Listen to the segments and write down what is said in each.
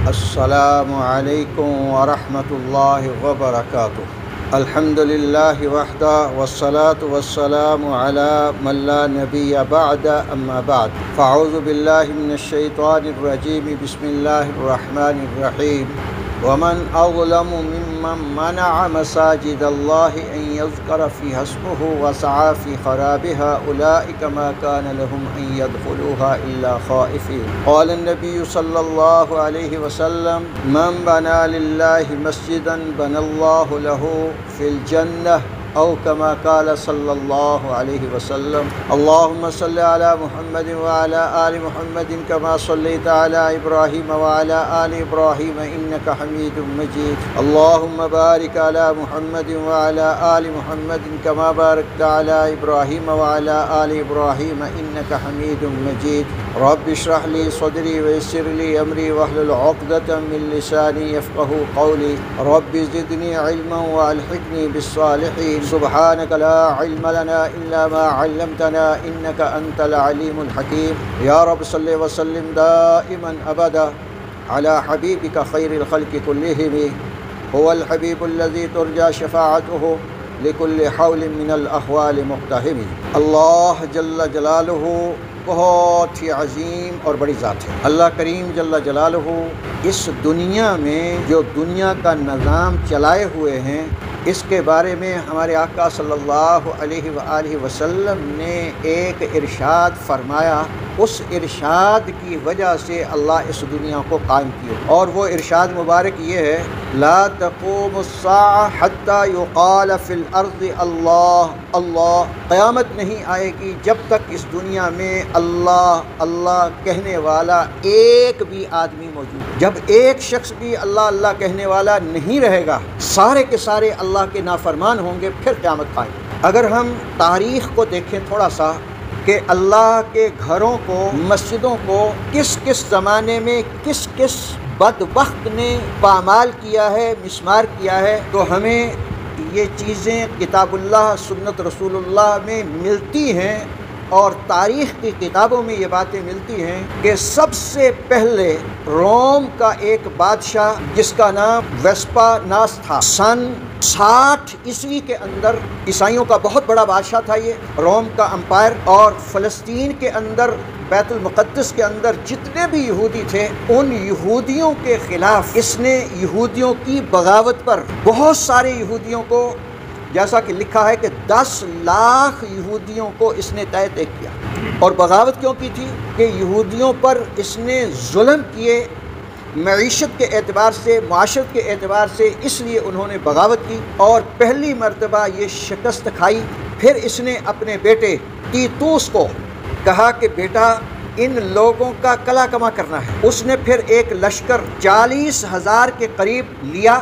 السلام علیکم ورحمۃ اللہ وبرکاتہ۔ الحمد للہ وحدہ والصلاة والسلام علی من لا نبی بعد اما بعد فاعوذ باللہ من الشیطان الرجیم بسم اللہ الرحمن الرحیم ومن اظلم ممن منع مساجد اللہ ان یذکر فیہا اسمہ وسعی فی خرابها اولئک ما کان لهم ان يدخلوها الا خائفین۔ قال النبی صلی اللہ علیہ وسلم من بنا للہ مسجدا بنى اللہ له فی الجنہ او کما قال صلی اللہ علیہ وسلم۔ اللہم صلی علی محمد وعلی آل محمد کما صلیت علی ابراہیم وعلی آل ابراہیم انک حمید مجید۔ اللہم بارک علی محمد وعلی آل محمد کما بارکت علی ابراہیم وعلی آل ابراہیم انک حمید مجید۔ رب اشرح لی صدری ویسر لی امری واحلل عقدۃ من لسانی یفقہوا قولی۔ رب زدنی علما والحقنی بالصالحین۔ سبحانک لا علم لنا الا ما علمتنا انک انت العلیم الحکیم۔ یا رب صلی وسلم دائما ابدا علی حبیبک خیر الخلق کلہم هو الحبیب الذی ترجى شفاعته لکل حول من الاحوال مقتحم۔ اللہ جل جلالہ بہت ہی عظیم اور بڑی ذات ہے۔ اللہ کریم جل جلالہ اس دنیا میں جو دنیا کا نظام چلائے ہوئے ہیں، اس کے بارے میں ہمارے آقا صلی اللہ علیہ وآلہ وسلم نے ایک ارشاد فرمایا۔ اس ارشاد کی وجہ سے اللہ اس دنیا کو قائم کیا، اور وہ ارشاد مبارک یہ ہے: لا تقوم الساعة حتى يقال في الارض اللہ اللہ۔ قیامت نہیں آئے گی جب تک اس دنیا میں اللہ اللہ کہنے والا ایک بھی آدمی موجود ہے۔ جب ایک شخص بھی اللہ اللہ کہنے والا نہیں رہے گا، سارے کے سارے اللہ کے نافرمان ہوں گے، پھر قیامت قائم۔ اگر ہم تاریخ کو دیکھیں تھوڑا سا کہ اللہ کے گھروں کو، مسجدوں کو کس کس زمانے میں کس کس بدبخت نے پامال کیا ہے، مسمار کیا ہے، تو ہمیں یہ چیزیں کتاب اللہ سنت رسول اللہ میں ملتی ہیں، اور تاریخ کی کتابوں میں یہ باتیں ملتی ہیں کہ سب سے پہلے روم کا ایک بادشاہ جس کا نام ویسپاناس تھا، سن 60 عیسوی کے اندر، عیسائیوں کا بہت بڑا بادشاہ تھا یہ روم کا امپائر، اور فلسطین کے اندر بیت المقدس کے اندر جتنے بھی یہودی تھے، ان یہودیوں کے خلاف اس نے یہودیوں کی بغاوت پر بہت سارے یہودیوں کو، جیسا کہ لکھا ہے کہ 10 لاکھ یہودیوں کو اس نے طے کیا۔ اور بغاوت کیوں کی تھی؟ کہ یہودیوں پر اس نے ظلم کیے، معیشت کے اعتبار سے، معاشرت کے اعتبار سے، اس لیے انہوں نے بغاوت کی، اور پہلی مرتبہ یہ شکست کھائی۔ پھر اس نے اپنے بیٹے تیتوس کو کہا کہ بیٹا ان لوگوں کا کلا کما کرنا ہے۔ اس نے پھر ایک لشکر 40,000 کے قریب لیا،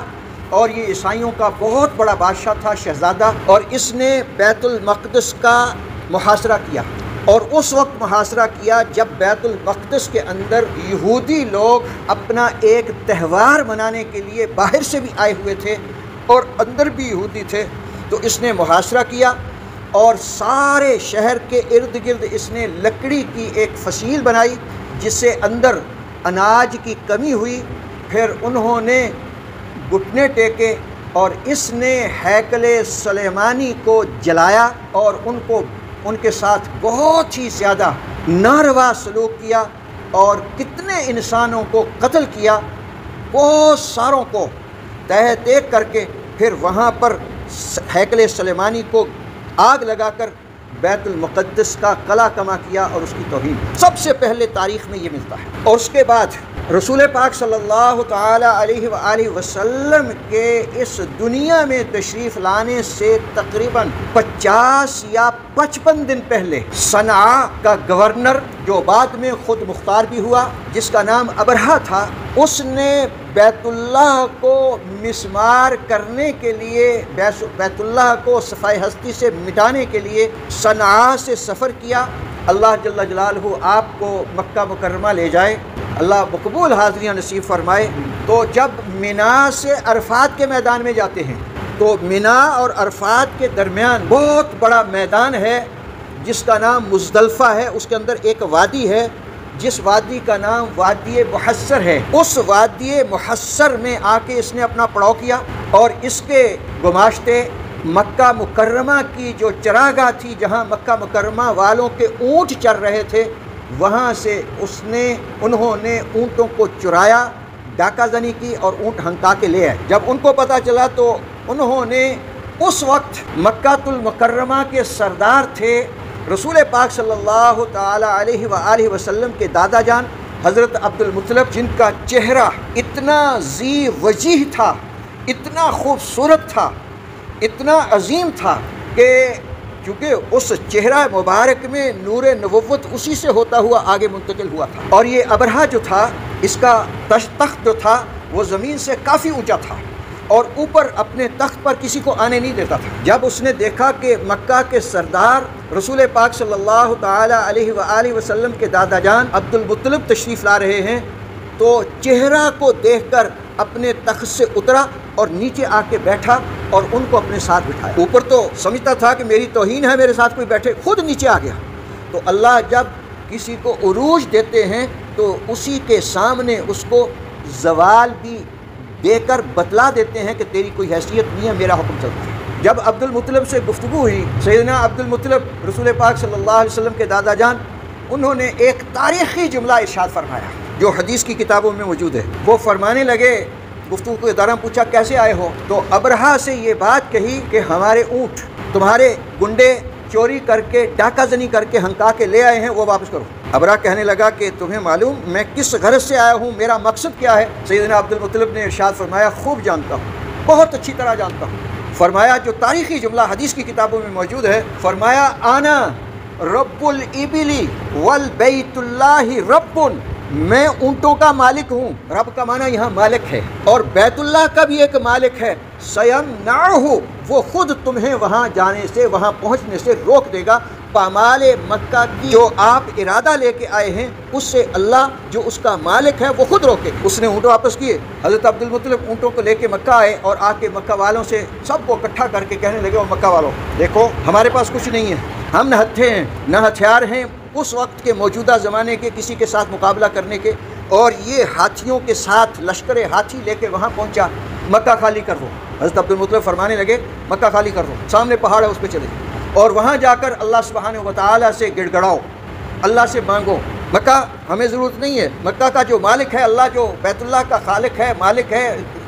اور یہ عیسائیوں کا بہت بڑا بادشاہ تھا، شہزادہ، اور اس نے بیت المقدس کا محاصرہ کیا۔ اور اس وقت محاصرہ کیا جب بیت المقدس کے اندر یہودی لوگ اپنا ایک تہوار منانے کے لیے باہر سے بھی آئے ہوئے تھے اور اندر بھی یہودی تھے، تو اس نے محاصرہ کیا، اور سارے شہر کے ارد گرد اس نے لکڑی کی ایک فصیل بنائی جس سے اندر اناج کی کمی ہوئی۔ پھر انہوں نے گھٹنے ٹیکے، اور اس نے ہیکل سلیمانی کو جلایا، اور ان کے ساتھ بہت ہی زیادہ ناروا سلوک کیا، اور کتنے انسانوں کو قتل کیا، بہت ساروں کو تہہ تیگ کر کے پھر وہاں پر ہیکل سلیمانی کو آگ لگا کر بیت المقدس کا قلعہ کما کیا اور اس کی توہین۔ سب سے پہلے تاریخ میں یہ ملتا ہے۔ اور اس کے بعد رسول پاک صلی اللہ تعالی علیہ وآلہ وسلم کے اس دنیا میں تشریف لانے سے تقریباً 50 یا 55 دن پہلے صنعاء کا گورنر، جو بعد میں خود مختار بھی ہوا، جس کا نام ابرہہ تھا، اس نے بیت اللہ کو مسمار کرنے کے لیے، بیت اللہ کو صفائے ہستی سے مٹانے کے لیے صنعاء سے سفر کیا۔ اللہ جل جلالہ آپ کو مکہ مکرمہ لے جائے، اللہ مقبول حاضریاں نصیب فرمائے۔ تو جب مینا سے عرفات کے میدان میں جاتے ہیں، تو مینا اور عرفات کے درمیان بہت بڑا میدان ہے جس کا نام مزدلفہ ہے، اس کے اندر ایک وادی ہے جس وادی کا نام وادی محصر ہے، اس وادی محصر میں آ کے اس نے اپنا پڑاؤ کیا، اور اس کے گماشتے مکہ مکرمہ کی جو چراگاہ تھی، جہاں مکہ مکرمہ والوں کے اونٹ چر رہے تھے، وہاں سے انہوں نے اونٹوں کو چرایا، ڈاکہ زنی کی اور اونٹ ہنکا کے لے آئے۔ جب ان کو پتہ چلا تو انہوں نے اس وقت مکہ المکرمہ کے سردار تھے رسول پاک صلی اللہ تعالی علیہ وآلہ وسلم کے دادا جان حضرت عبد المطلب، جن کا چہرہ اتنا ذی وجیہ تھا، اتنا خوبصورت تھا، اتنا عظیم تھا کہ چونکہ اس چہرہ مبارک میں نور نبوت اسی سے ہوتا ہوا آگے منتقل ہوا تھا، اور یہ ابرہہ جو تھا اس کا تخت جو تھا وہ زمین سے کافی اونچا تھا، اور اوپر اپنے تخت پر کسی کو آنے نہیں دیتا تھا۔ جب اس نے دیکھا کہ مکہ کے سردار رسول پاک صلی اللہ تعالی علیہ وآلہ وسلم کے دادا جان عبد المطلب تشریف لا رہے ہیں، تو چہرہ کو دیکھ کر اپنے تخت سے اترا اور نیچے آ کے بیٹھا اور ان کو اپنے ساتھ بٹھایا۔ اوپر تو سمجھتا تھا کہ میری توہین ہے میرے ساتھ کوئی بیٹھے، خود نیچے آ گیا۔ تو اللہ جب کسی کو عروج دیتے ہیں تو اسی کے سامنے اس کو زوال بھی دے کر بتلا دیتے ہیں کہ تیری کوئی حیثیت نہیں ہے، میرا حکم چلتا ہے۔ جب عبد المطلب سے گفتگو ہوئی، سیدنا عبد المطلب رسول پاک صلی اللہ علیہ وسلم کے دادا جان، انہوں نے ایک تاریخی جملہ ارشاد فرمایا جو حدیث کی کتابوں میں موجود ہے۔ وہ فرمانے لگے، گفتگو کے دوران پوچھا کیسے آئے ہو؟ تو ابرہہ سے یہ بات کہی کہ ہمارے اونٹ تمہارے گنڈے چوری کر کے، ڈاکہ زنی کر کے ہنکا کے لے آئے ہیں، وہ واپس کرو۔ ابرہہ کہنے لگا کہ تمہیں معلوم میں کس غرض سے آیا ہوں، میرا مقصد کیا ہے؟ سیدنا عبد المطلب نے ارشاد فرمایا، خوب جانتا ہوں، بہت اچھی طرح جانتا ہوں۔ فرمایا جو تاریخی جملہ حدیث کی کتابوں میں موجود ہے، فرمایا آنا رب الابلی والبیت اللہ رب، میں اونٹوں کا مالک ہوں، رب کا معنی یہاں مالک ہے، اور بیت اللہ کا بھی ایک مالک ہے، سیمنعہ، وہ خود تمہیں وہاں جانے سے، وہاں پہنچنے سے روک دے گا۔ پامال مکہ کی جو آپ ارادہ لے کے آئے ہیں اس سے اللہ جو اس کا مالک ہے وہ خود روکے۔ اس نے اونٹ واپس کیے۔ حضرت عبد المطلب اونٹوں کو لے کے مکہ آئے اور آ کے مکہ والوں سے سب کو اکٹھا کر کے کہنے لگے، وہ مکہ والوں دیکھو ہمارے پاس کچھ نہیں ہے، ہم نہ ہتھے ہیں نہ ہتھیار ہیں اس وقت کے موجودہ زمانے کے کسی کے ساتھ مقابلہ کرنے کے، اور یہ ہاتھیوں کے ساتھ لشکر ہاتھی لے کے وہاں پہنچا، مکہ خالی کر دو۔ حضرت عبد المطلب فرمانے لگے مکہ خالی کر دو، سامنے پہاڑ ہے اس پہ چلے، اور وہاں جا کر اللہ سبحانہ و تعالیٰ سے گڑ گڑاؤ، اللہ سے مانگو۔ مکہ ہمیں ضرورت نہیں ہے، مکہ کا جو مالک ہے، اللہ جو بیت اللہ کا خالق ہے، مالک ہے،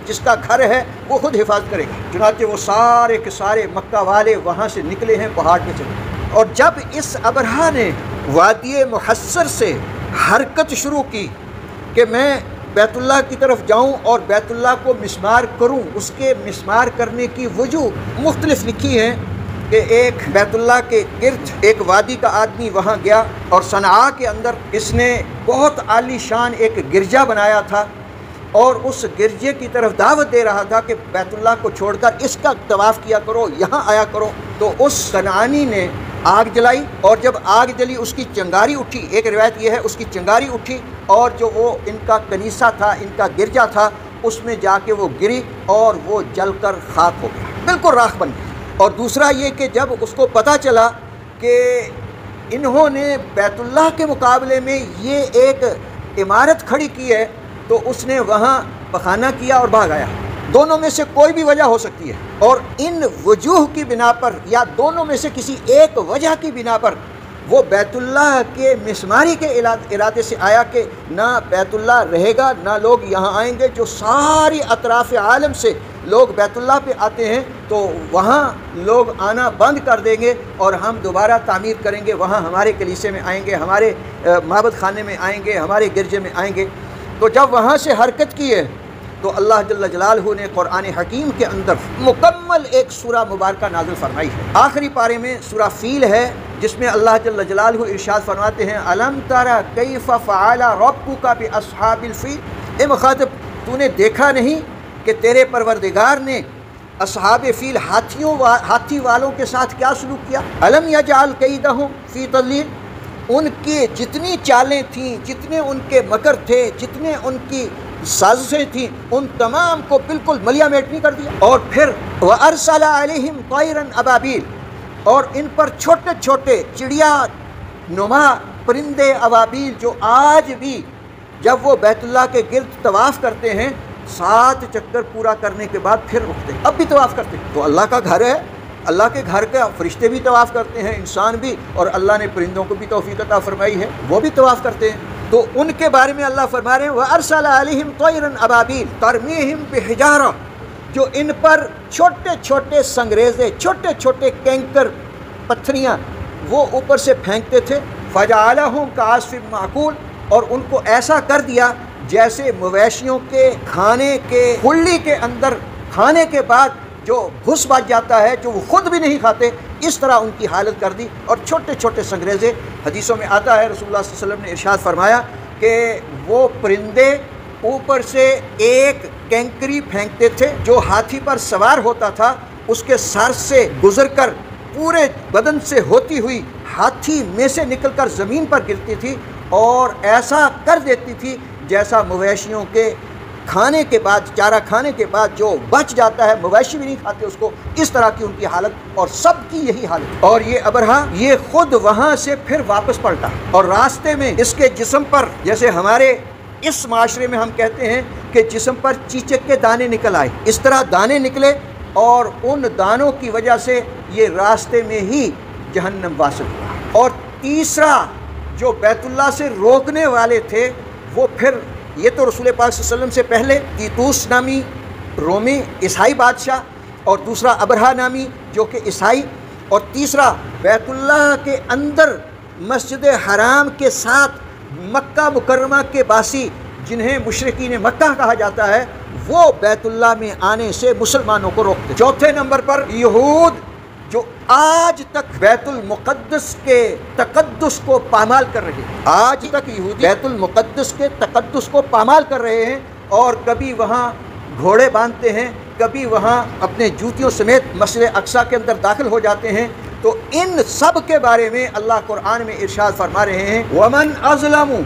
جس کا گھر ہے، وہ خود حفاظت کرے گا۔ چنانچہ وہ سارے کے سارے مکہ والے وہاں سے نکلے ہیں، پہاڑ پہ چلے۔ اور جب اس ابرہہ نے وادی محصر سے حرکت شروع کی کہ میں بیت اللہ کی طرف جاؤں اور بیت اللہ کو مسمار کروں، اس کے مسمار کرنے کی وجوہ مختلف لکھی ہیں کہ ایک بیت اللہ کے گرد ایک وادی کا آدمی وہاں گیا، اور صنعاء کے اندر اس نے بہت عالی شان ایک گرجا بنایا تھا، اور اس گرجے کی طرف دعوت دے رہا تھا کہ بیت اللہ کو چھوڑ کر اس کا طواف کیا کرو، یہاں آیا کرو۔ تو اس صنعانی نے آگ جلائی، اور جب آگ جلی اس کی چنگاری اٹھی، ایک روایت یہ ہے اس کی چنگاری اٹھی، اور جو وہ ان کا کنیسہ تھا، ان کا گرجا تھا، اس میں جا کے وہ گری اور وہ جل کر خاک ہو گیا، بالکل راکھ بن گیا۔ اور دوسرا یہ کہ جب اس کو پتہ چلا کہ انہوں نے بیت اللہ کے مقابلے میں یہ ایک عمارت کھڑی کی ہے، تو اس نے وہاں پخانہ کیا اور بھاگ آیا۔ دونوں میں سے کوئی بھی وجہ ہو سکتی ہے، اور ان وجوہ کی بنا پر یا دونوں میں سے کسی ایک وجہ کی بنا پر وہ بیت اللہ کے مسماری کے ارادے سے آیا کہ نہ بیت اللہ رہے گا، نہ لوگ یہاں آئیں گے۔ جو ساری اطراف عالم سے لوگ بیت اللہ پہ آتے ہیں تو وہاں لوگ آنا بند کر دیں گے، اور ہم دوبارہ تعمیر کریں گے، وہاں ہمارے کلیسے میں آئیں گے، ہمارے معبد خانے میں آئیں گے، ہمارے گرجے میں آئیں گے۔ تو جب وہاں سے حرکت کی ہے تو اللہ جل جلالہ نے قرآن حکیم کے اندر مکمل ایک سورہ مبارکہ نازل فرمائی ہے۔ آخری پارے میں سورہ فیل ہے، جس میں اللہ جل جلالہ ارشاد فرماتے ہیں، الم تر کیف فعل ربک باصحاب الفیل، اے مخاطب تو نے دیکھا نہیں کہ تیرے پروردگار نے اصحاب فیل ہاتھی والوں کے ساتھ کیا سلوک کیا؟ الم یجعل کیدہم فی تضلیل، ان کی جتنی چالیں تھیں، جتنے ان کے مکر تھے، جتنے ان کی سازشیں تھیں، ان تمام کو بالکل ملیا میٹ نہیں کر دیا۔ اور پھر وَأَرْسَلَ عَلَيْهِمْ طَيْرًا أَبَابِيلَ، اور ان پر چھوٹے چھوٹے چڑیا نما پرندے ابابیل جو آج بھی جب وہ بیت اللہ کے گرد طواف کرتے ہیں 7 چکر پورا کرنے کے بعد پھر رکتے ہیں، اب بھی طواف کرتے ہیں۔ تو اللہ کا گھر ہے، اللہ کے گھر کا فرشتے بھی طواف کرتے ہیں، انسان بھی، اور اللہ نے پرندوں کو بھی توفیق عطا فرمائی ہے، وہ بھی طواف کرتے ہیں۔ تو ان کے بارے میں اللہ فرما رہے ہیں وَأَرْسَلَ عَلَيْهِمْ طَيْرًا أَبَابِيلَ تَرْمِيهِمْ بِحِجَارَةٍ، جو ان پر چھوٹے چھوٹے سنگریزے، چھوٹے چھوٹے کینکر، پتھریاں وہ اوپر سے پھینکتے تھے، فَجَعَلَهُمْ كَعَصْفٍ مَأْكُولٍ، اور ان کو ایسا کر دیا جیسے مویشیوں کے کھانے کے کھلی کے اندر کھانے کے بعد جو گھس بچ جاتا ہے، جو وہ خود بھی نہیں کھاتے، اس طرح ان کی حالت کر دی۔ اور چھوٹے چھوٹے سنگریزے، حدیثوں میں آتا ہے رسول اللہ صلی اللہ علیہ وسلم نے ارشاد فرمایا کہ وہ پرندے اوپر سے ایک کینکری پھینکتے تھے، جو ہاتھی پر سوار ہوتا تھا اس کے سر سے گزر کر پورے بدن سے ہوتی ہوئی ہاتھی میں سے نکل کر زمین پر گرتی تھی، اور ایسا کر دیتی تھی جیسا مویشیوں کے کھانے کے بعد، چارہ کھانے کے بعد جو بچ جاتا ہے، مویشی بھی نہیں کھاتے اس کو، اس طرح کی ان کی حالت، اور سب کی یہی حالت۔ اور یہ ابرہا یہ خود وہاں سے پھر واپس پلٹا، اور راستے میں اس کے جسم پر، جیسے ہمارے اس معاشرے میں ہم کہتے ہیں کہ جسم پر چیچک کے دانے نکل آئے، اس طرح دانے نکلے، اور ان دانوں کی وجہ سے یہ راستے میں ہی جہنم واصل ہوا۔ اور تیسرا جو بیت اللہ سے روکنے والے تھے وہ پھر، یہ تو رسول پاک صلی اللہ علیہ وسلم سے پہلے تیتوس نامی رومی عیسائی بادشاہ، اور دوسرا ابرہا نامی جو کہ عیسائی، اور تیسرا بیت اللہ کے اندر مسجد حرام کے ساتھ مکہ مکرمہ کے باسی جنہیں مشرکین مکہ کہا جاتا ہے، وہ بیت اللہ میں آنے سے مسلمانوں کو روکتے۔ چوتھے نمبر پر یہود جو آج تک بیت المقدس کے تقدس کو پامال کر رہے ہیں، آج تک یہودی بیت المقدس کے تقدس کو پامال کر رہے ہیں، اور کبھی وہاں گھوڑے باندھتے ہیں، کبھی وہاں اپنے جوتیوں سمیت مسجد اقصی کے اندر داخل ہو جاتے ہیں۔ تو ان سب کے بارے میں اللہ قرآن میں ارشاد فرما رہے ہیں وَمَنْ أَظْلَمُ،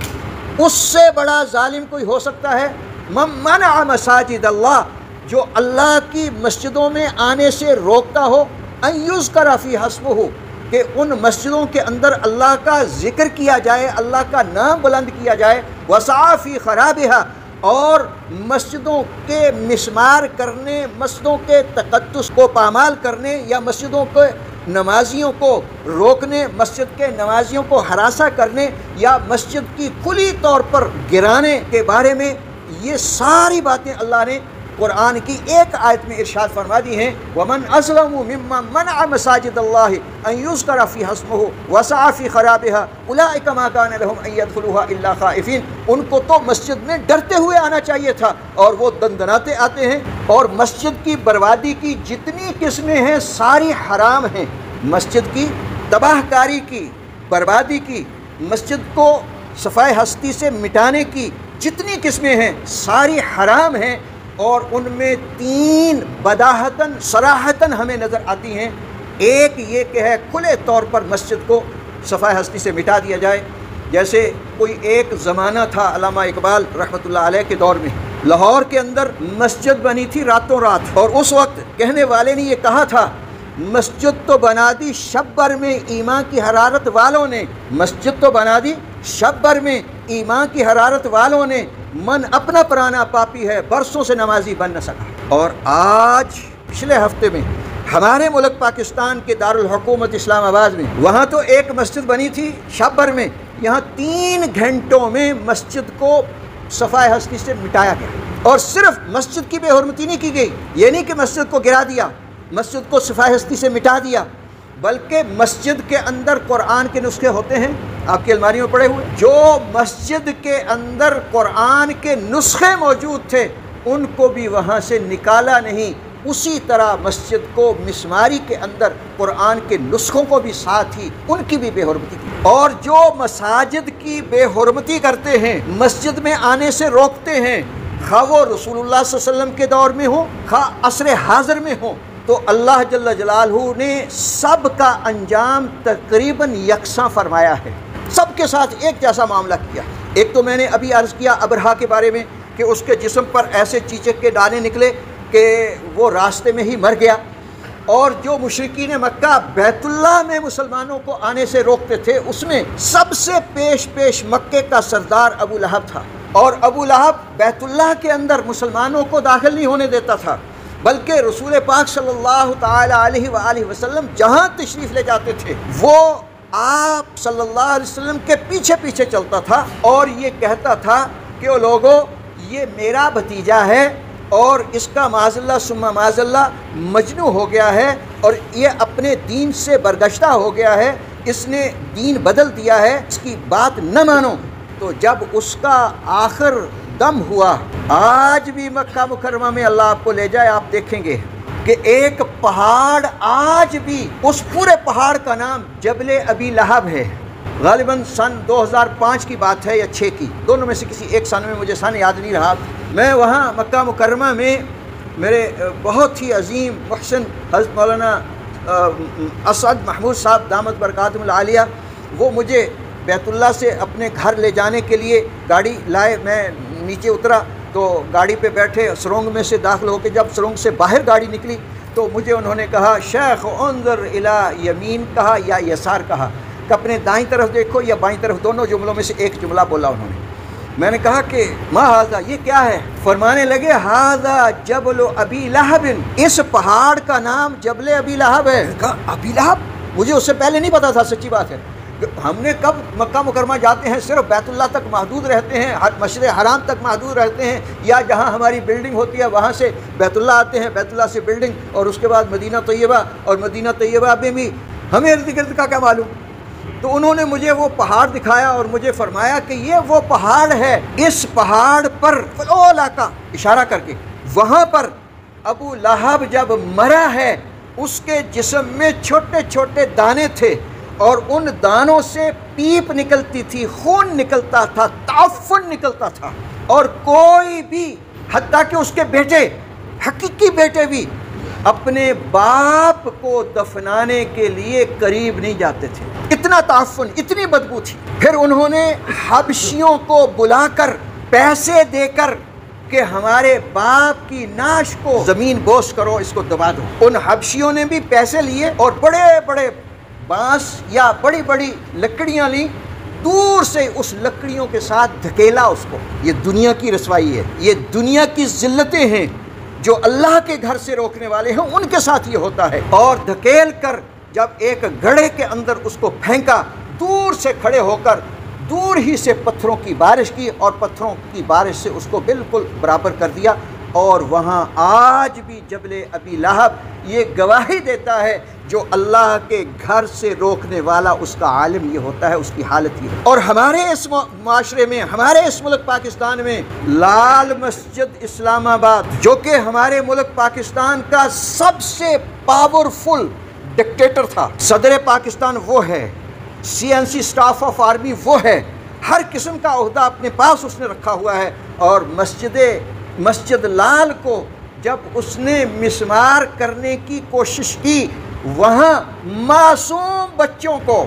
اس سے بڑا ظالم کوئی ہو سکتا ہے، مَنْ مَنَعَ مَسَاجِدَ اللَّهِ، جو اللہ کی مسجدوں میں آنے سے روکتا ہو، ان یذکر فیہا اسمہ، کہ ان مسجدوں کے اندر اللہ کا ذکر کیا جائے، اللہ کا نام بلند کیا جائے، وسعی فی خرابہا، اور مسجدوں کے مسمار کرنے، مسجدوں کے تقدس کو پامال کرنے، یا مسجدوں کے نمازیوں کو روکنے، مسجد کے نمازیوں کو ہراساں کرنے، یا مسجد کی کھلی طور پر گرانے کے بارے میں، یہ ساری باتیں اللہ نے قرآن کی ایک آیت میں ارشاد فرما دی ہیں وَمَنْ أَظْلَمُ مِمَّنْ مَنَعَ مَسَاجِدَ اللَّهِ أَنْ يُذْكَرَ فِيهَا اسْمُهُ وَسَعَى فِي خَرَابِهَا أُولَٰئِكَ مَا كَانَ لَهُمْ أَن يَدْخُلُوهَا إِلَّا خَائِفِينَ، ان کو تو مسجد میں ڈرتے ہوئے آنا چاہیے تھا، اور وہ دندناتے آتے ہیں۔ اور مسجد کی بربادی کی جتنی قسمیں ہیں ساری حرام ہیں، مسجد کی تباہ کاری کی، بربادی کی، مسجد کو صفائے ہستی سے مٹانے کی جتنی قسمیں ہیں ساری حرام ہیں، اور ان میں 3 بداہتاً صراحتاً ہمیں نظر آتی ہیں۔ ایک یہ کہ ہے کھلے طور پر مسجد کو صفائے ہستی سے مٹا دیا جائے، جیسے کوئی ایک زمانہ تھا علامہ اقبال رحمۃ اللہ علیہ کے دور میں، لاہور کے اندر مسجد بنی تھی راتوں رات، اور اس وقت کہنے والے نے یہ کہا تھا مسجد تو بنا دی شب بھر میں ایمان کی حرارت والوں نے، مسجد تو بنا دی شب بھر میں ایمان کی حرارت والوں نے، من اپنا پرانا پاپی ہے برسوں سے نمازی بن نہ سکا۔ اور آج پچھلے ہفتے میں ہمارے ملک پاکستان کے دارالحکومت اسلام آباد میں، وہاں تو ایک مسجد بنی تھی شب بھر میں، یہاں 3 گھنٹوں میں مسجد کو صفائے ہستی سے مٹایا گیا، اور صرف مسجد کی بے حرمتی نہیں کی گئی، یہ نہیں کہ مسجد کو گرا دیا، مسجد کو صفائے ہستی سے مٹا دیا، بلکہ مسجد کے اندر قرآن کے نسخے ہوتے ہیں آپ کی الماریوں میں پڑے ہوئے، جو مسجد کے اندر قرآن کے نسخے موجود تھے ان کو بھی وہاں سے نکالا نہیں، اسی طرح مسجد کو مسماری کے اندر قرآن کے نسخوں کو بھی ساتھ ہی ان کی بھی بے حرمتی کی۔ اور جو مساجد کی بے حرمتی کرتے ہیں، مسجد میں آنے سے روکتے ہیں، خواہ وہ رسول اللہ صلی اللہ علیہ وسلم کے دور میں ہو، خواہ عصر حاضر میں ہو، تو اللہ جل جلالہ نے سب کا انجام تقریباً یکساں فرمایا ہے، سب کے ساتھ ایک جیسا معاملہ کیا۔ ایک تو میں نے ابھی عرض کیا ابرہا کے بارے میں کہ اس کے جسم پر ایسے چیچک کے دانے نکلے کہ وہ راستے میں ہی مر گیا، اور جو مشرکین مکہ بیت اللہ میں مسلمانوں کو آنے سے روکتے تھے، اس میں سب سے پیش مکے کا سردار ابو لہب تھا، اور ابو لہب بیت اللہ کے اندر مسلمانوں کو داخل نہیں ہونے دیتا تھا، بلکہ رسول پاک صلی اللہ تعالی علیہ وآلہ وسلم جہاں تشریف لے جاتے تھے وہ آپ صلی اللہ علیہ وسلم کے پیچھے پیچھے چلتا تھا، اور یہ کہتا تھا کہ او لوگو، یہ میرا بھتیجا ہے اور اس کا معاذ اللہ ثم معاذ اللہ مجنون ہو گیا ہے، اور یہ اپنے دین سے برگشتہ ہو گیا ہے، اس نے دین بدل دیا ہے، اس کی بات نہ مانو۔ تو جب اس کا آخر دم ہوا، آج بھی مکہ مکرمہ میں اللہ آپ کو لے جائے، آپ دیکھیں گے کہ ایک پہاڑ آج بھی، اس پورے پہاڑ کا نام جبل ابی لہب ہے۔ غالباً سن 2005 کی بات ہے یا 6 کی، دونوں میں سے کسی ایک سن میں، مجھے سن یاد نہیں رہا۔ میں وہاں مکہ مکرمہ میں میرے بہت ہی عظیم محسن حضرت مولانا اسعد محمود صاحب دامت برکاتہم العالیہ، وہ مجھے بیت اللہ سے اپنے گھر لے جانے کے لیے گاڑی لائے۔ میں نیچے اترا تو گاڑی پہ بیٹھے، سرنگ میں سے داخل ہو کے جب سرنگ سے باہر گاڑی نکلی تو مجھے انہوں نے کہا شیخ انظر الی یمین کہا یا یسار کہا، کہ اپنے دائیں طرف دیکھو یا بائیں طرف، دونوں جملوں میں سے ایک جملہ بولا انہوں نے۔ میں نے کہا کہ ما ھذا، یہ کیا ہے؟ فرمانے لگے ھذا جبل ابی لہب، اس پہاڑ کا نام جبل ابی لہب ہے۔ کہا ابی لہب؟ مجھے اس سے پہلے نہیں پتا تھا، سچی بات ہے۔ ہم نے کب مکہ مکرمہ جاتے ہیں صرف بیت اللہ تک محدود رہتے ہیں، مسجد حرام تک محدود رہتے ہیں، یا جہاں ہماری بلڈنگ ہوتی ہے وہاں سے بیت اللہ آتے ہیں، بیت اللہ سے بلڈنگ، اور اس کے بعد مدینہ طیبہ، اور مدینہ طیبہ میں بھی ہمیں ارد گرد کا کیا معلوم۔ تو انہوں نے مجھے وہ پہاڑ دکھایا اور مجھے فرمایا کہ یہ وہ پہاڑ ہے، اس پہاڑ پر فلولا کا اشارہ کر کے، وہاں پر ابو لہب جب مرا ہے اس کے جسم میں چھوٹے چھوٹے دانے تھے، اور ان دانوں سے پیپ نکلتی تھی، خون نکلتا تھا، تعفن نکلتا تھا، اور کوئی بھی حتیٰ کہ اس کے بیٹے، حقیقی بیٹے بھی اپنے باپ کو دفنانے کے لیے قریب نہیں جاتے تھے، اتنا تعفن، اتنی بدبو تھی۔ پھر انہوں نے حبشیوں کو بلا کر پیسے دے کر کہ ہمارے باپ کی نعش کو زمین بوس کرو، اس کو دبا دو۔ ان حبشیوں نے بھی پیسے لیے اور بڑے بڑے بانس یا بڑی بڑی لکڑیاں لیں، دور سے اس لکڑیوں کے ساتھ دھکیلا اس کو۔ یہ دنیا کی رسوائی ہے، یہ دنیا کی ذلتیں ہیں جو اللہ کے گھر سے روکنے والے ہیں، ان کے ساتھ یہ ہوتا ہے۔ اور دھکیل کر جب ایک گڑھے کے اندر اس کو پھینکا، دور سے کھڑے ہو کر دور ہی سے پتھروں کی بارش کی، اور پتھروں کی بارش سے اس کو بالکل برابر کر دیا۔ اور وہاں آج بھی جبل ابی لہب یہ گواہی دیتا ہے، جو اللہ کے گھر سے روکنے والا اس کا عالم یہ ہوتا ہے، اس کی حالت یہ ہے۔ اور ہمارے اس معاشرے میں، ہمارے اس ملک پاکستان میں لال مسجد اسلام آباد، جو کہ ہمارے ملک پاکستان کا سب سے پاورفل ڈکٹیٹر تھا، صدر پاکستان وہ ہے، CNC اسٹاف آف آرمی وہ ہے، ہر قسم کا عہدہ اپنے پاس اس نے رکھا ہوا ہے۔ اور مسجد لال کو جب اس نے مسمار کرنے کی کوشش کی، وہاں معصوم بچوں کو،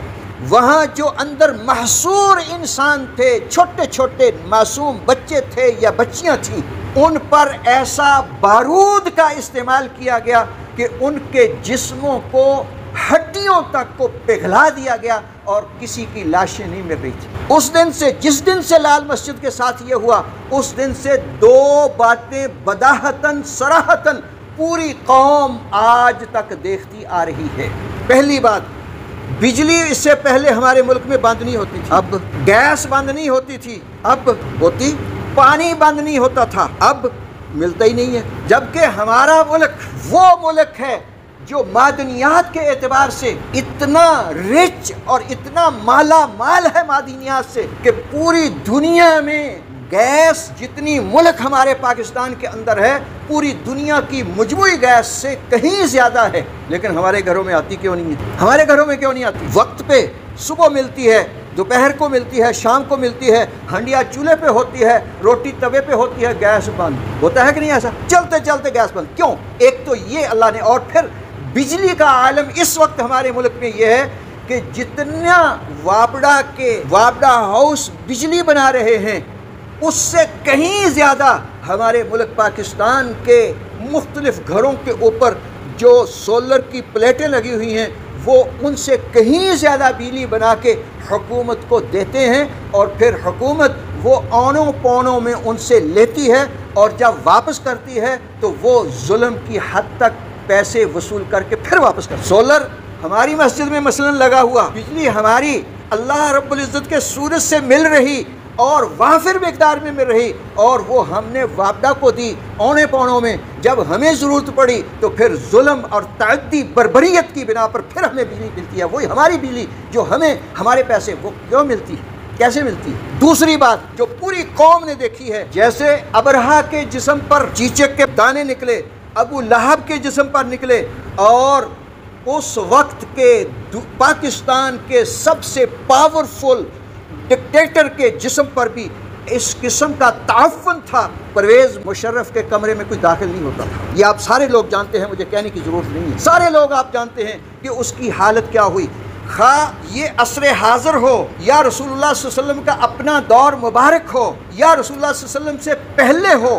وہاں جو اندر محصور انسان تھے، چھوٹے چھوٹے معصوم بچے تھے یا بچیاں تھیں، ان پر ایسا بارود کا استعمال کیا گیا کہ ان کے جسموں کو، ہڈیوں تک کو پگھلا دیا گیا، اور کسی کی لاشیں نہیں مل رہی تھی۔ اس دن سے، جس دن سے لال مسجد کے ساتھ یہ ہوا، اس دن سے دو باتیں بداہتاً صراحتاً پوری قوم آج تک دیکھتی آ رہی ہے۔ پہلی بات، بجلی اس سے پہلے ہمارے ملک میں بند نہیں ہوتی تھی، اب گیس بند نہیں ہوتی تھی، اب ہوتی، پانی بند نہیں ہوتا تھا، اب ملتا ہی نہیں ہے۔ جبکہ ہمارا ملک وہ ملک ہے جو معدنیات کے اعتبار سے اتنا رچ اور اتنا مالا مال ہے معدنیات سے، کہ پوری دنیا میں گیس جتنی ملک ہمارے پاکستان کے اندر ہے، پوری دنیا کی مجموعی گیس سے کہیں زیادہ ہے، لیکن ہمارے گھروں میں آتی کیوں نہیں ہے؟ ہمارے گھروں میں کیوں نہیں آتی؟ وقت پہ صبح ملتی ہے، دوپہر کو ملتی ہے، شام کو ملتی ہے، ہنڈیا چولہے پہ ہوتی ہے، روٹی توے پہ ہوتی ہے، گیس بند ہوتا ہے کہ نہیں؟ ایسا چلتے چلتے گیس بند کیوں؟ ایک تو یہ اللہ نے، اور پھر بجلی کا عالم اس وقت ہمارے ملک میں یہ ہے کہ جتنا وابڈا ہاؤس بجلی بنا رہے ہیں، اس سے کہیں زیادہ ہمارے ملک پاکستان کے مختلف گھروں کے اوپر جو سولر کی پلیٹیں لگی ہوئی ہیں وہ ان سے کہیں زیادہ بجلی بنا کے حکومت کو دیتے ہیں، اور پھر حکومت وہ اونوں پونوں میں ان سے لیتی ہے، اور جب واپس کرتی ہے تو وہ ظلم کی حد تک پیسے وصول کر کے پھر واپس کرتی ہے۔ سولر ہماری مسجد میں مثلا لگا ہوا، بجلی ہماری اللہ رب العزت کے سورج سے مل رہی اور وافر مقدار میں مل رہی، اور وہ ہم نے وابڈا کو دی اونے پونوں میں، جب ہمیں ضرورت پڑی تو پھر ظلم اور تعدی بربریت کی بنا پر پھر ہمیں بجلی ملتی ہے، وہی ہماری بجلی جو ہمیں ہمارے پیسے وہ کیوں ملتی ہے، کیسے ملتی ہے؟ دوسری بات جو پوری قوم نے دیکھی ہے، جیسے ابرہا کے جسم پر چیچک کے دانے نکلے، ابو لہب کے جسم پر نکلے، اور اس وقت کے پاکستان کے سب سے پاورفل ڈکٹیٹر کے جسم پر بھی اس قسم کا تعفن تھا، پرویز مشرف کے کمرے میں کوئی داخل نہیں ہوتا تھا۔ یہ آپ سارے لوگ جانتے ہیں، مجھے کہنے کی ضرورت نہیں ہے، سارے لوگ آپ جانتے ہیں کہ اس کی حالت کیا ہوئی۔ خواہ یہ عصر حاضر ہو یا رسول اللہ صلی اللہ علیہ وسلم کا اپنا دور مبارک ہو یا رسول اللہ صلی اللہ علیہ وسلم سے پہلے ہو،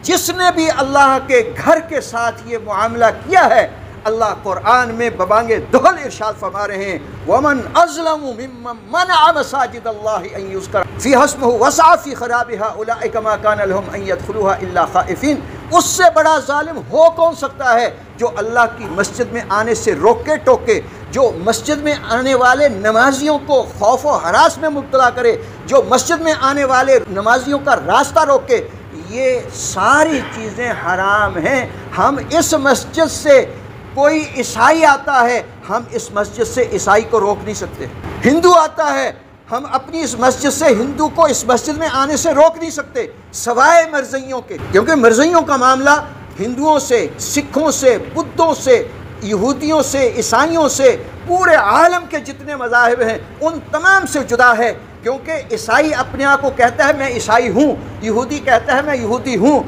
جس نے بھی اللہ کے گھر کے ساتھ یہ معاملہ کیا ہے، اللہ قرآن میں ببانگ دہل ارشاد فرما رہے ہیں وَمَنْ أَظْلَمُ مِمَّنْ مَنَعَ مَسَاجِدَ اللَّهِ أَنْ يُذْكَرَ فِيهَا اسْمُهُ وَسَعَى فِي خَرَابِهَا أُولَئِكَ مَا كَانَ لَهُمْ أَنْ يَدْخُلُوهَا إِلَّا خَائِفِينَ۔ اس سے بڑا ظالم ہو کون سکتا ہے جو اللہ کی مسجد میں آنے سے روکے ٹوکے، جو مسجد میں آنے والے نمازیوں کو خوف و ہراس میں مبتلا کرے، جو مسجد میں آنے والے نمازیوں کا راستہ روکے۔ یہ ساری چیزیں حرام ہیں۔ ہم اس مسجد سے کوئی عیسائی آتا ہے، ہم اس مسجد سے عیسائی کو روک نہیں سکتے۔ ہندو آتا ہے، ہم اپنی اس مسجد سے ہندو کو اس مسجد میں آنے سے روک نہیں سکتے، سوائے مرزائیوں کے، کیونکہ مرزائیوں کا معاملہ ہندوؤں سے، سکھوں سے، بدھوں سے، یہودیوں سے، عیسائیوں سے، پورے عالم کے جتنے مذاہب ہیں ان تمام سے جدا ہے، کیونکہ عیسائی اپنے آپ کو کہتا ہے میں عیسائی ہوں، یہودی کہتا ہے میں یہودی ہوں،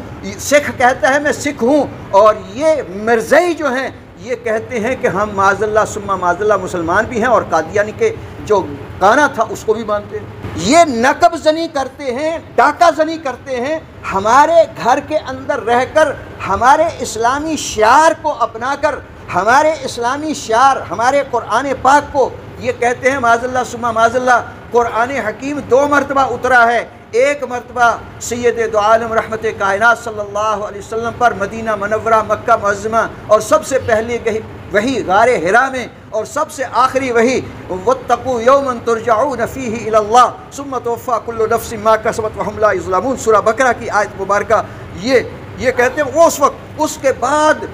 سکھ کہتا ہے میں سکھ ہوں، اور یہ مرزائی جو ہیں یہ کہتے ہیں کہ ہم معاذ اللہ ثم معاذ اللہ مسلمان بھی ہیں، اور قادیانی کے جو گانا تھا اس کو بھی مانتے ہیں۔ یہ نقب زنی کرتے ہیں، ڈاکہ زنی کرتے ہیں، ہمارے گھر کے اندر رہ کر ہمارے اسلامی شعار کو اپنا کر، ہمارے اسلامی شعار، ہمارے قرآن پاک کو یہ کہتے ہیں معاذ اللہ ثم معاذ اللہ۔ قرآن حکیم 2 مرتبہ اترا ہے، ایک مرتبہ سید دو عالم رحمت کائنات صلی اللہ علیہ وسلم پر مدینہ منورہ مکہ معظمہ، اور سب سے پہلے وہی غار حرا میں، اور سب سے آخری وہی واتقوا یوما ترجعون فیہ الی اللہ ثم توفی کل نفس ما کسبت وہم لا یظلمون، سورہ بقرہ کی آیت مبارکہ۔ یہ کہتے ہیں وہ اس وقت، اس کے بعد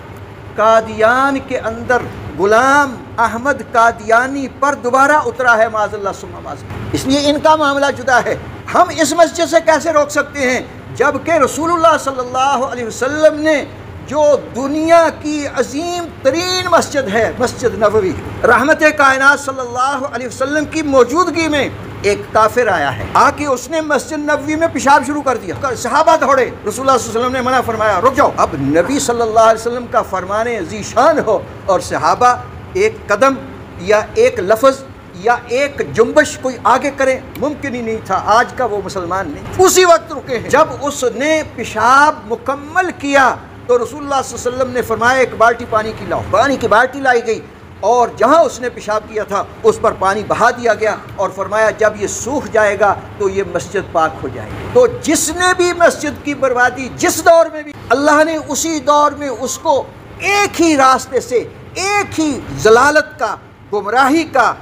قادیان کے اندر غلام احمد قادیانی پر دوبارہ اترا ہے معاذ اللہ ثم معاذ اللہ، اس لیے ان کا معاملہ جدا ہے۔ ہم اس مسجد سے کیسے روک سکتے ہیں جبکہ رسول اللہ صلی اللہ علیہ وسلم نے جو دنیا کی عظیم ترین مسجد ہے مسجد نبوی، رحمت کائنات صلی اللہ علیہ وسلم کی موجودگی میں ایک کافر آیا ہے، آ کے اس نے مسجد نبوی میں پیشاب شروع کر دیا، صحابہ دوڑے، رسول اللہ صلی اللہ علیہ وسلم نے منع فرمایا رک جاؤ۔ اب نبی صلی اللہ علیہ وسلم کا فرمان ذی شان ہو اور صحابہ ایک قدم یا ایک لفظ یا ایک جنبش کوئی آگے کرے، ممکن ہی نہیں تھا، آج کا وہ مسلمان نہیں۔ اسی وقت رکے ہیں، جب اس نے پیشاب مکمل کیا تو رسول اللہ صلی اللہ علیہ وسلم نے فرمایا ایک بالٹی پانی کی لاؤ، پانی کی بالٹی لائی گئی، اور جہاں اس نے پیشاب کیا تھا اس پر پانی بہا دیا گیا، اور فرمایا جب یہ سوکھ جائے گا تو یہ مسجد پاک ہو جائے گی۔ تو جس نے بھی مسجد کی بربادی جس دور میں بھی، اللہ نے اسی دور میں اس کو ایک ہی راستے سے، ایک ہی ضلالت کا، گمراہی کا،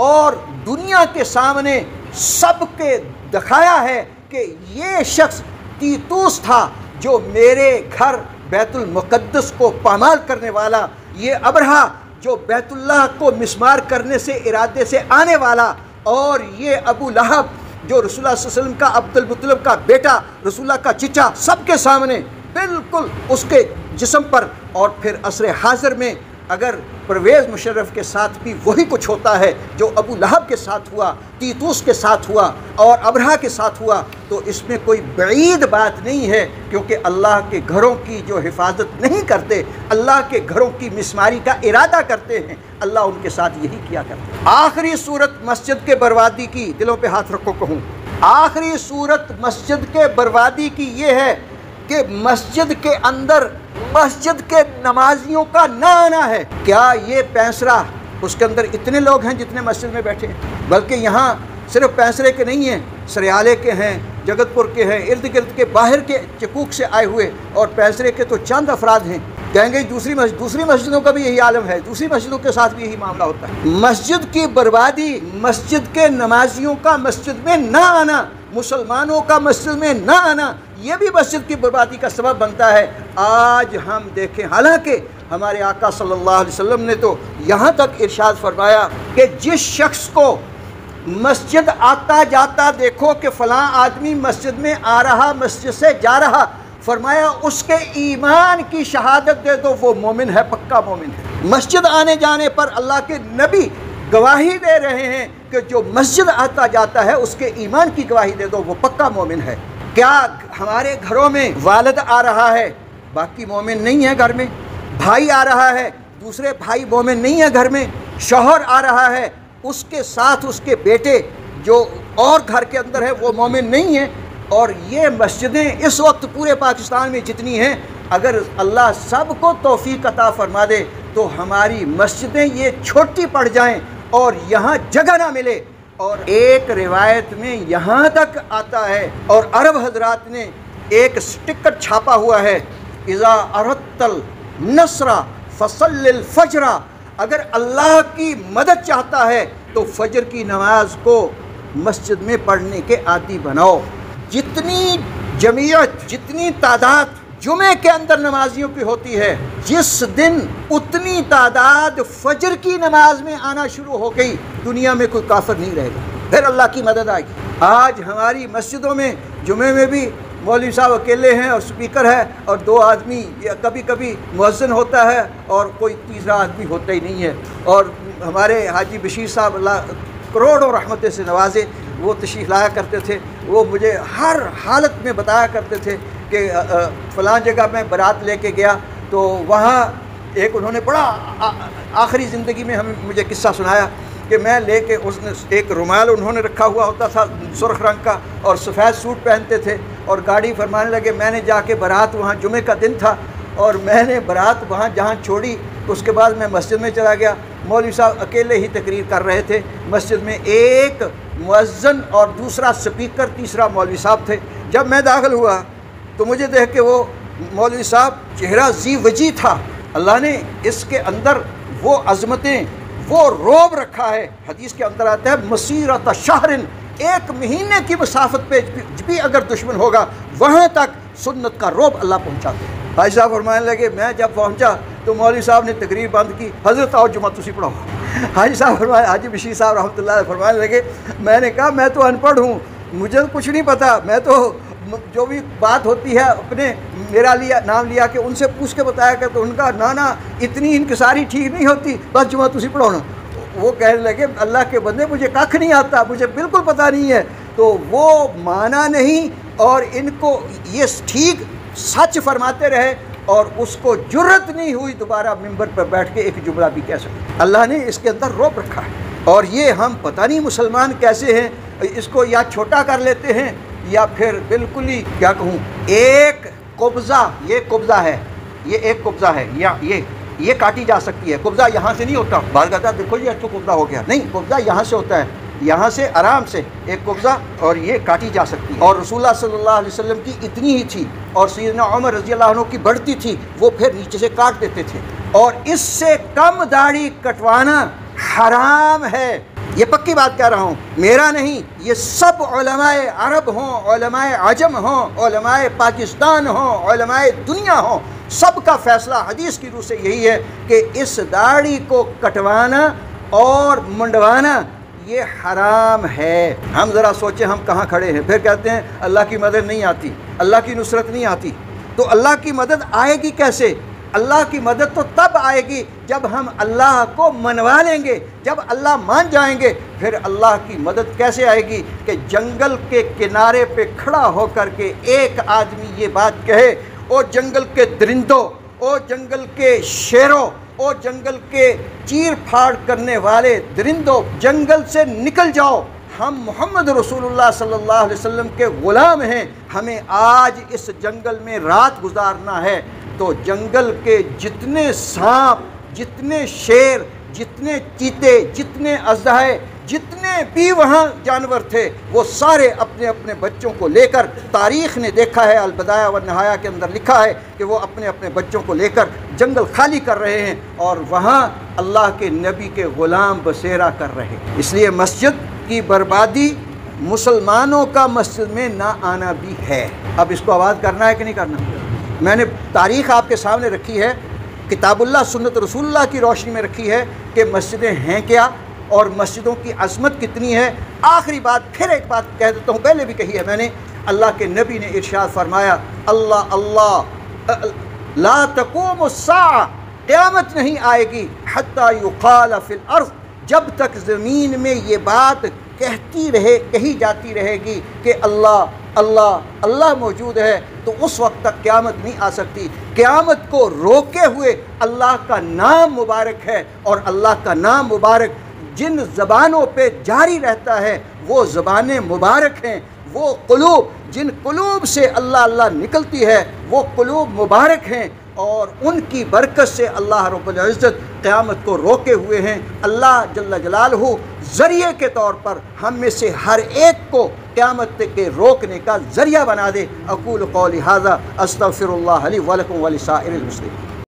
اور دنیا کے سامنے سب کے دکھایا ہے کہ یہ شخص تیتوس تھا جو میرے گھر بیت المقدس کو پامال کرنے والا، یہ ابرہا جو بیت اللہ کو مسمار کرنے سے ارادے سے آنے والا، اور یہ ابو لہب جو رسول اللہ صلی اللہ علیہ وسلم کا عبد المطلب کا بیٹا، رسول اللہ کا چچا، سب کے سامنے بالکل اس کے جسم پر۔ اور پھر عصر حاضر میں اگر پرویز مشرف کے ساتھ بھی وہی کچھ ہوتا ہے جو ابو لہب کے ساتھ ہوا، تیتوس کے ساتھ ہوا اور ابرہا کے ساتھ ہوا، تو اس میں کوئی بعید بات نہیں ہے، کیونکہ اللہ کے گھروں کی جو حفاظت نہیں کرتے، اللہ کے گھروں کی مسماری کا ارادہ کرتے ہیں، اللہ ان کے ساتھ یہی کیا کرتے ہیں۔ آخری صورت مسجد کے بربادی کی، دلوں پہ ہاتھ رکھو کہوں، آخری صورت مسجد کے بربادی کی یہ ہے کہ مسجد کے اندر مسجد کے نمازیوں کا نہ آنا ہے۔ کیا یہ پینسرا اس کے اندر اتنے لوگ ہیں جتنے مسجد میں بیٹھے ہیں؟ بلکہ یہاں صرف پینسرے کے نہیں ہیں، سریالے کے ہیں، جگت پور کے ہیں، ارد گرد کے باہر کے چکوک سے آئے ہوئے، اور پینسرے کے تو چند افراد ہیں۔ کہیں گے دوسری مسجدوں کا بھی یہی عالم ہے، دوسری مسجدوں کے ساتھ بھی یہی معاملہ ہوتا ہے۔ مسجد کی بربادی، مسجد کے نمازیوں کا مسجد میں نہ آنا، مسلمانوں کا مسجد میں نہ آنا، یہ بھی مسجد کی بربادی کا سبب بنتا ہے۔ آج ہم دیکھیں، حالانکہ ہمارے آقا صلی اللہ علیہ وسلم نے تو یہاں تک ارشاد فرمایا کہ جس شخص کو مسجد آتا جاتا دیکھو کہ فلاں آدمی مسجد میں آ رہا، مسجد سے جا رہا، فرمایا اس کے ایمان کی شہادت دے دو، وہ مومن ہے، پکا مومن ہے۔ مسجد آنے جانے پر اللہ کے نبی گواہی دے رہے ہیں کہ جو مسجد آتا جاتا ہے اس کے ایمان کی گواہی دے دو، وہ پکا مومن ہے۔ کیا ہمارے گھروں میں والد آ رہا ہے، باقی مومن نہیں ہے گھر میں؟ بھائی آ رہا ہے، دوسرے بھائی مومن نہیں ہے گھر میں؟ شوہر آ رہا ہے، اس کے ساتھ اس کے بیٹے جو اور گھر کے اندر ہے وہ مومن نہیں ہیں؟ اور یہ مسجدیں اس وقت پورے پاکستان میں جتنی ہیں، اگر اللہ سب کو توفیق عطا فرما دے تو ہماری مسجدیں یہ چھوٹی پڑ جائیں اور یہاں جگہ نہ ملے۔ اور ایک روایت میں یہاں تک آتا ہے، اور عرب حضرات نے ایک سٹکر چھاپا ہوا ہے، اذا اردت النصر فصل الفجر، اگر اللہ کی مدد چاہتا ہے تو فجر کی نماز کو مسجد میں پڑھنے کے عادی بناؤ۔ جتنی جمعیت، جتنی تعداد جمعے کے اندر نمازیوں کی ہوتی ہے، جس دن اتنی تعداد فجر کی نماز میں آنا شروع ہو گئی، دنیا میں کوئی کافر نہیں رہے گا، پھر اللہ کی مدد آئے گی۔ آج ہماری مسجدوں میں جمعے میں بھی مولوی صاحب اکیلے ہیں اور سپیکر ہے اور دو آدمی، یا کبھی کبھی مؤذن ہوتا ہے اور کوئی تیسرا آدمی ہوتا ہی نہیں ہے۔ اور ہمارے حاجی بشیر صاحب، اللہ کروڑوں رحمتیں سے نوازے، وہ تشریف لایا کرتے تھے، وہ مجھے ہر حالت میں بتایا کرتے تھے کہ فلاں جگہ میں بارات لے کے گیا تو وہاں ایک انہوں نے بڑا آخری زندگی میں مجھے قصہ سنایا کہ میں لے کے، اس نے ایک رومال انہوں نے رکھا ہوا ہوتا تھا سرخ رنگ کا، اور سفید سوٹ پہنتے تھے، اور گاڑی فرمانے لگے میں نے جا کے بارات، وہاں جمعے کا دن تھا، اور میں نے بارات وہاں جہاں چھوڑی، اس کے بعد میں مسجد میں چلا گیا، مولوی صاحب اکیلے ہی تقریر کر رہے تھے مسجد میں، ایک مؤذن اور دوسرا سپیکر، تیسرا مولوی صاحب تھے۔ جب میں داخل ہوا تو مجھے دیکھ کے وہ مولوی صاحب چہرہ ذی وجی تھا، اللہ نے اس کے اندر وہ عظمتیں، وہ روب رکھا ہے۔ حدیث کے اندر آتا ہے مسیرۃ شہرن، ایک مہینے کی مسافت پہ بھی اگر دشمن ہوگا وہاں تک سنت کا روب اللہ پہنچاتے ہیں۔ حاجی صاحب فرمانے لگے، میں جب پہنچا تو مولوی صاحب نے تقریر بند کی، حضرت آؤ جمعہ تسی پڑھاؤ۔ حاجی صاحب فرمایا، حاجی بشیر صاحب رحمۃ اللہ علیہ فرمانے لگے، میں نے کہا میں تو ان پڑھ ہوں، مجھے کچھ نہیں پتا، میں تو جو بھی بات ہوتی ہے اپنے میرا نام لیا کہ ان سے پوچھ کے بتایا کہ تو ان کا نا اتنی انکساری ٹھیک نہیں ہوتی، بس جمعہ تسی پڑھو نا۔ وہ کہنے لگے اللہ کے بندے مجھے کھ نہیں آتا، مجھے بالکل پتہ نہیں ہے۔ تو وہ مانا نہیں، اور ان کو یہ ٹھیک سچ فرماتے رہے، اور اس کو جرت نہیں ہوئی دوبارہ ممبر پر بیٹھ کے ایک جملہ بھی کہہ سکے۔ اللہ نے اس کے اندر روب رکھا ہے، اور یہ ہم پتہ نہیں مسلمان کیسے ہیں، اس کو یا چھوٹا کر لیتے ہیں یا پھر بالکل ہی کیا کہوں، ایک قبضہ، یہ قبضہ ہے، یہ ایک قبضہ ہے، یا یہ کاٹی جا سکتی ہے، قبضہ یہاں سے نہیں ہوتا۔ بعض کہتا ہے دیکھو یہ تو قبضہ ہو گیا، نہیں، قبضہ یہاں سے ہوتا ہے، یہاں سے آرام سے ایک قبضہ، اور یہ کاٹی جا سکتی ہے۔ اور رسول اللہ صلی اللہ علیہ وسلم کی اتنی ہی تھی، اور سیدنا عمر رضی اللہ عنہ کی بڑھتی تھی، وہ پھر نیچے سے کاٹ دیتے تھے۔ اور اس سے کم داڑھی کٹوانا حرام ہے، یہ پکی بات کہہ رہا ہوں، میرا نہیں، یہ سب علماء عرب ہوں، علماء عجم ہوں، علماء پاکستان ہوں، علماء دنیا ہوں، سب کا فیصلہ حدیث کی روح سے یہی ہے کہ اس داڑھی کو کٹوانا اور منڈوانا یہ حرام ہے۔ ہم ذرا سوچیں ہم کہاں کھڑے ہیں، پھر کہتے ہیں اللہ کی مدد نہیں آتی، اللہ کی نصرت نہیں آتی۔ تو اللہ کی مدد آئے گی کیسے؟ اللہ کی مدد تو تب آئے گی جب ہم اللہ کو منوا لیں گے، جب اللہ مان جائیں گے۔ پھر اللہ کی مدد کیسے آئے گی کہ جنگل کے کنارے پہ کھڑا ہو کر کے ایک آدمی یہ بات کہے، او جنگل کے درندوں، او جنگل کے شیروں، او جنگل کے چیر پھاڑ کرنے والے درندوں، جنگل سے نکل جاؤ، ہم محمد رسول اللہ صلی اللہ علیہ وسلم کے غلام ہیں، ہمیں آج اس جنگل میں رات گزارنا ہے، تو جنگل کے جتنے سانپ، جتنے شیر، جتنے چیتے، جتنے اژدہے، جتنے بھی وہاں جانور تھے، وہ سارے اپنے اپنے بچوں کو لے کر، تاریخ نے دیکھا ہے، البدایہ والنہایہ کے اندر لکھا ہے کہ وہ اپنے اپنے بچوں کو لے کر جنگل خالی کر رہے ہیں، اور وہاں اللہ کے نبی کے غلام بسیرا کر رہے ہیں۔ اس لیے مسجد کی بربادی مسلمانوں کا مسجد میں نہ آنا بھی ہے۔ اب اس کو آواز کرنا ہے کہ نہیں کرنا؟ میں نے تاریخ آپ کے سامنے رکھی ہے، کتاب اللہ سنت رسول اللہ کی روشنی میں رکھی ہے کہ مسجدیں ہیں کیا اور مسجدوں کی عظمت کتنی ہے۔ آخری بات، پھر ایک بات کہہ دیتا ہوں، پہلے بھی کہی ہے میں نے، اللہ کے نبی نے ارشاد فرمایا، اللہ اللہ لا تقوم الساعہ، قیامت نہیں آئے گی حتی یقال فی الارض، جب تک زمین میں یہ بات کہی جاتی رہے گی کہ اللہ اللہ اللہ موجود ہے، تو اس وقت تک قیامت نہیں آ سکتی۔ قیامت کو روکے ہوئے اللہ کا نام مبارک ہے، اور اللہ کا نام مبارک جن زبانوں پہ جاری رہتا ہے وہ زبانیں مبارک ہیں، وہ قلوب جن قلوب سے اللہ اللہ نکلتی ہے وہ قلوب مبارک ہیں، اور ان کی برکت سے اللہ رب العزت قیامت کو روکے ہوئے ہیں۔ اللہ جل جلالہ ذریعے کے طور پر ہم میں سے ہر ایک کو قیامت کے روکنے کا ذریعہ بنا دے۔ اقول قولی ھذا استغفر اللہ لی ولکم ولسائر المسلمین۔